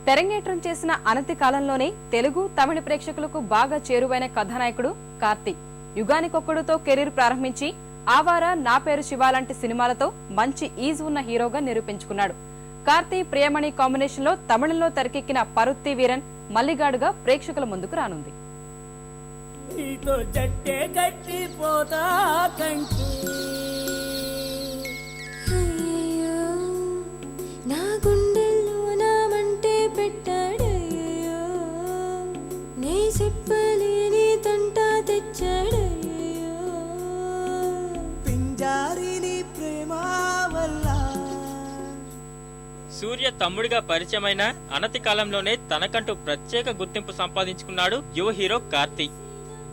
తెరంగేట్రం చేసిన అనతి కాలంలోనే తెలుగు తమిళ ప్రేక్షకులకు బాగా చేరువైన కథానాయకుడు కార్తీ. యుగానికొక్కడుతో కెరీర్ ప్రారంభించి ఆవార, నా పేరు శివ లాంటి సినిమాలతో మంచి ఈజ్ ఉన్న హీరోగా నిరూపించుకున్నాడు. కార్తీ ప్రియమణి కాంబినేషన్ లో తమిళంలో తెరకెక్కిన పరుత్తి వీరన్ మల్లిగాడుగా ప్రేక్షకుల ముందుకు రానుంది. సూర్య తమ్ముడిగా పరిచయమైన అనతి కాలంలోనే తనకంటూ ప్రత్యేక గుర్తింపు సంపాదించుకున్నాడు యువ హీరో కార్తీ.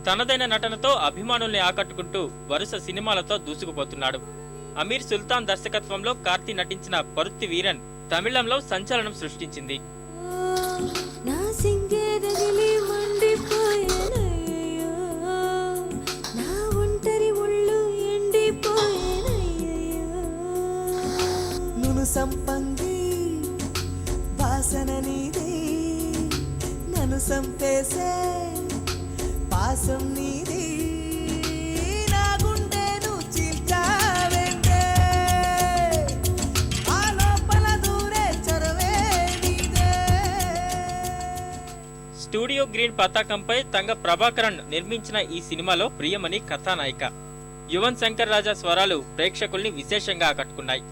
తనదైన నటనతో అభిమానుల్ని ఆకట్టుకుంటూ వరుస సినిమాలతో దూసుకుపోతున్నాడు. అమీర్ సుల్తాన్ దర్శకత్వంలో కార్తీ నటించిన పరుత్తి వీరన్ తమిళంలో సంచలనం సృష్టించింది. సంపంగి వాసన నీదే, నన్ను సంపేసే పాసం నీదే, నా గుండెను చీల్చావేంటే, ఆ లోపల దూరే చొరవే నీదే. స్టూడియో గ్రీన్ పతాకంపై తంగ ప్రభాకరన్ నిర్మించిన ఈ సినిమాలో ప్రియమణి కథానాయిక. యువన్ శంకర్ రాజా స్వరాలు ప్రేక్షకుల్ని విశేషంగా ఆకట్టుకున్నాయి.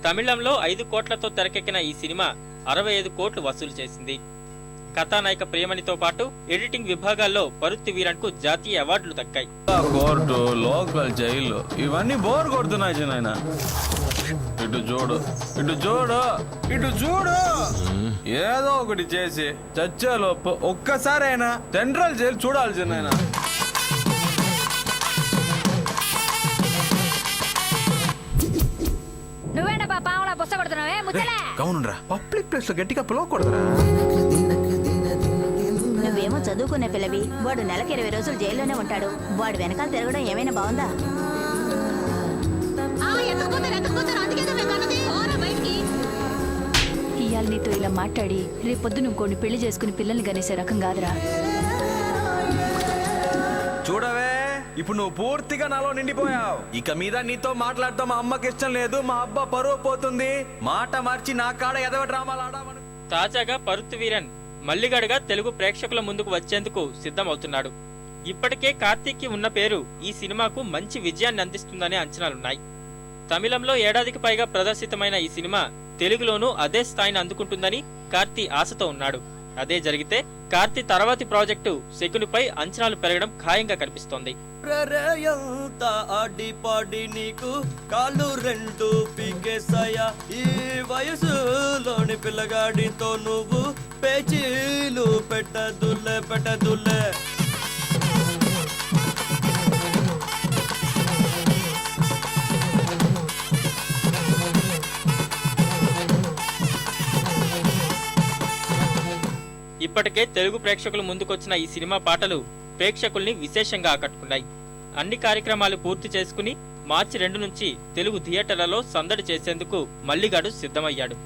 తమిళంలో 5 కోట్లతో తెరకెక్కిన ఈ సినిమా 65 కోట్లు వసూలు చేసింది. కథానాయక ప్రియమణితో పాటు ఎడిటింగ్ విభాగాల్లో పరుత్తి వీరన్ కు జాతీయ అవార్డులు దక్కాయి. కోర్టు, లోకల్ జైలు ఇవన్నీ బోర్ కొడుతున్నాయి జనాయన. ఇటు చూడు, ఇటు చూడు, ఇటు చూడు. ఏదో ఒకటి చేసి చచ్చేలోపు ఒక్కసారైనా సెంట్రల్ జైలు చూడాలి జనాయన. పబ్లిక్ ప్లేస్ లో గట్టిగా పిలవకూడదురా. నువ్వేమో చదువుకునే పిల్లవి, వాడు నెలకి 20 రోజులు జైల్లోనే ఉంటాడు. వాడు వెనకాల తిరగడం ఏమైనా బాగుందా? ఇవాళ నీతో ఇలా మాట్లాడి రేపొద్దు నువ్వు కొన్ని పెళ్లి చేసుకుని పిల్లల్ని గనేసే రకం కాదురా. చూడవే, ఇప్పుడు నువ్వు పూర్తిగా నాలో నిండిపోయావు. ఇక మీద నీతో మాట్లాడతాం మా అమ్మకి ఇష్టం లేదు. మా అబ్బా పరువు పోతుంది. మాట మార్చి నా కాడ ఎదవ డ్రామాలు ఆడామని. తాజాగా పరుత్తి వీరన్ మల్లిగాడుగా తెలుగు ప్రేక్షకుల ముందుకు వచ్చేందుకు సిద్ధమవుతున్నాడు. ఇప్పటికే కార్తీక్ కి ఉన్న పేరు ఈ సినిమాకు మంచి విజయాన్ని అందిస్తుందనే అంచనాలున్నాయి. తమిళంలో ఏడాదికి పైగా ప్రదర్శితమైన ఈ సినిమా తెలుగులోనూ అదే స్థాయిని అందుకుంటుందని కార్తీ ఆశతో ఉన్నాడు. అదే జరిగితే కార్తీ తర్వాతి ప్రాజెక్టు శకునిపై అంచనాలు పెరగడం ఖాయంగా కనిపిస్తోంది. నీకు కాళ్ళు 2 పీకేసాయా, ఈ వయసులోని పిల్లగాడితో నువ్వు పేచీలు పెట్టదుల్లే. ఇప్పటికే తెలుగు ప్రేక్షకుల ముందుకొచ్చిన ఈ సినిమా పాటలు ప్రేక్షకుల్ని విశేషంగా ఆకట్టుకున్నాయి. అన్ని కార్యక్రమాలు పూర్తి చేసుకుని మార్చి 2 నుంచి తెలుగు థియేటర్లలో సందడి చేసేందుకు మల్లిగాడు సిద్ధమయ్యాడు.